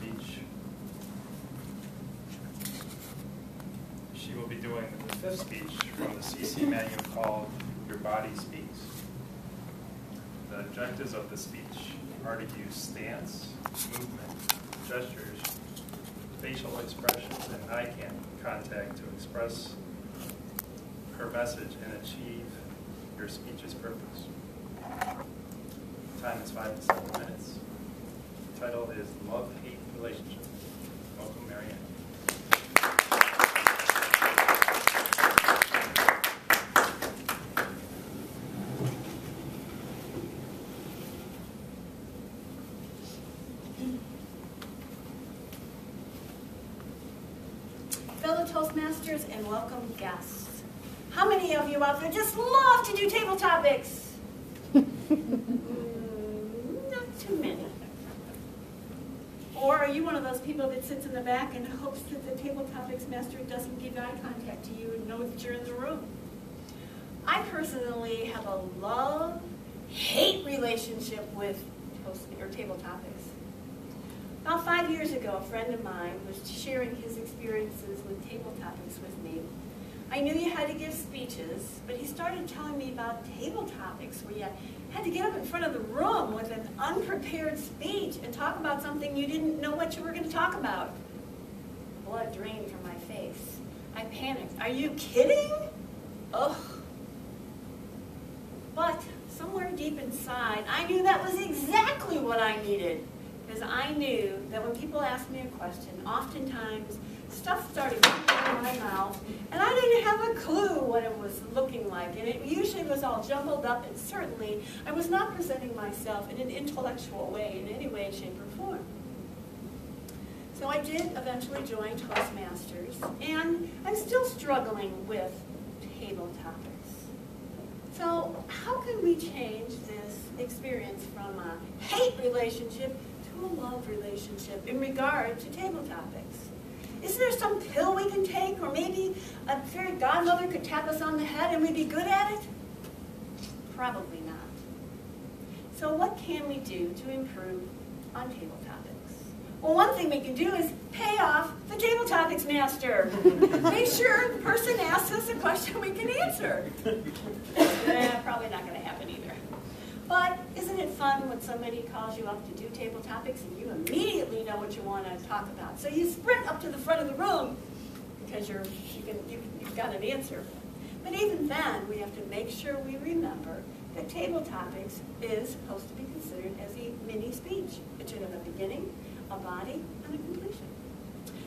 speech. She will be doing the fifth speech from the CC manual called Your Body Speaks. The objectives of the speech are to use stance, movement, gestures, facial expressions, and eye contact to express her message and achieve your speech's purpose. Time is 5 to 7 minutes. The title is Love-Hate Relationship. Welcome, Marianne. Fellow Toastmasters and welcome guests. How many of you out there just love to do table topics? Not too many. Or are you one of those people that sits in the back and hopes that the table topics master doesn't give eye contact to you and know that you're in the room? I personally have a love-hate relationship with table topics. About 5 years ago, a friend of mine was sharing his experiences with table topics with me. I knew you had to give speeches, but he started telling me about table topics where you had to get up in front of the room with an unprepared speech and talk about something you didn't know what you were going to talk about. Blood drained from my face. I panicked. Are you kidding? Ugh. But somewhere deep inside, I knew that was exactly what I needed. Because I knew that when people asked me a question, oftentimes stuff started coming out of my mouth, and I didn't have a clue what it was looking like. And it usually was all jumbled up, and certainly I was not presenting myself in an intellectual way in any way, shape, or form. So I did eventually join Toastmasters, and I'm still struggling with table topics. So how can we change this experience from a hate relationship to a love relationship in regard to table topics? Is there some pill we can take, or maybe a fairy godmother could tap us on the head and we'd be good at it? Probably not. So what can we do to improve on table topics? Well, one thing we can do is pay off the table topics master. Make sure the person asks us a question we can answer. Probably not going to happen either. But isn't it fun when somebody calls you up to do table topics and you immediately know what you want to talk about? So you sprint up to the front of the room because you've got an answer. But even then, we have to make sure we remember that table topics is supposed to be considered as a mini speech. It should have a beginning, a body, and a completion.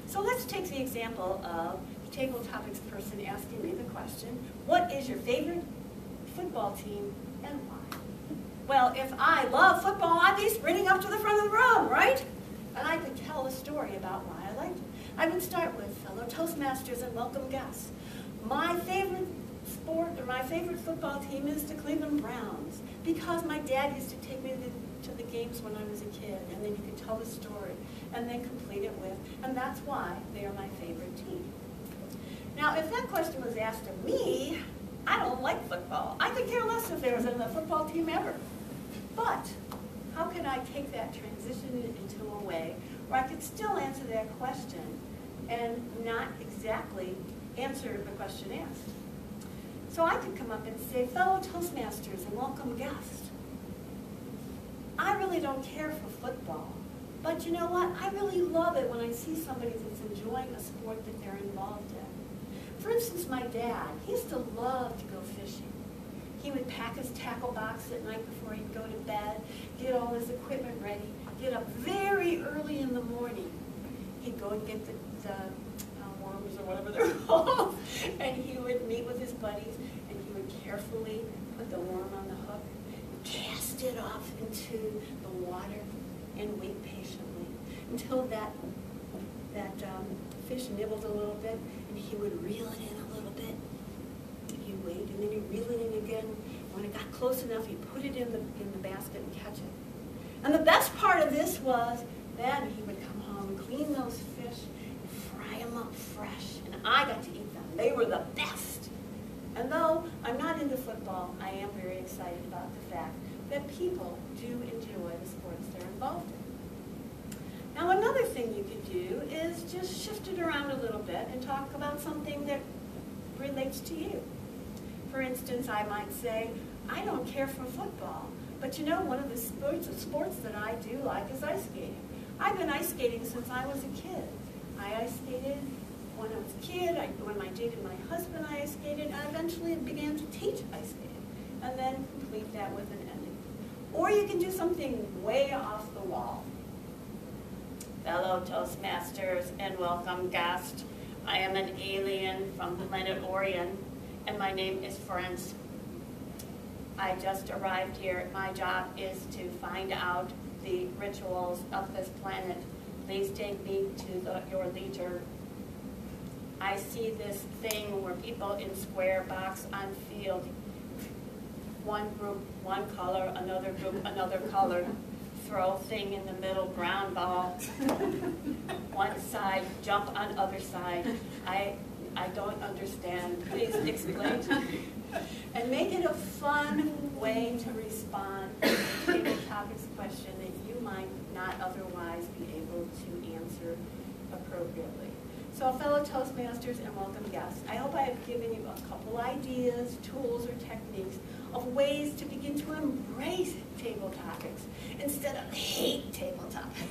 So let's take the example of the table topics person asking me the question, what is your favorite football team and why? Well, if I love football, I'd be sprinting up to the front of the room, right? And I could tell a story about why I liked it. I would start with fellow Toastmasters and welcome guests. My favorite sport, or my favorite football team is the Cleveland Browns, because my dad used to take me to the games when I was a kid, and then you could tell the story, and then complete it with, and that's why they are my favorite team. Now, if that question was asked of me, I don't like football. I could care less if there was a football team ever. But how can I take that transition into a way where I could still answer that question and not exactly answer the question asked? So I could come up and say, fellow Toastmasters and welcome guests, I really don't care for football, but you know what? I really love it when I see somebody that's enjoying a sport that they're involved in. For instance, my dad, he used to love to go fishing. He would pack his tackle box at night before he'd go to bed, get all his equipment ready, get up very early in the morning. He'd go and get the worms or whatever they're called, and he would meet with his buddies, and he would carefully put the worm on the hook, cast it off into the water, and wait patiently until that fish nibbled a little bit, and he would reel it in a little bit. He'd wait, and then he'd reel it in again. When it got close enough, he'd put it in the basket and catch it. And the best part of this was then he would come home, clean those fish, and fry them up fresh. And I got to eat them. They were the best. And though I'm not into football, I am very excited about the fact that people do enjoy the sports they're involved in. Now, another thing you could do is just shift it around a little bit and talk about something that relates to you. For instance, I might say, I don't care for football, but you know, one of the sports that I do like is ice skating. I've been ice skating since I was a kid. I ice skated when I was a kid. When I dated my husband, I ice skated. I eventually began to teach ice skating, and then complete that with an ending. Or you can do something way off the wall. Fellow Toastmasters and welcome guest, I am an alien from planet Orion, and my name is Florence. I just arrived here. My job is to find out the rituals of this planet. Please take me to your leader. I see this thing where people in square box on field, one group, one color, another group, another color, throw thing in the middle, brown ball, one side, jump on other side. I don't understand. Please explain to me. And make it a fun way to respond to the topic's question that you might not otherwise be able to answer appropriately. So fellow Toastmasters and welcome guests, I hope I have given you a couple ideas, tools, or techniques of ways to begin to embrace table topics instead of hate table topics.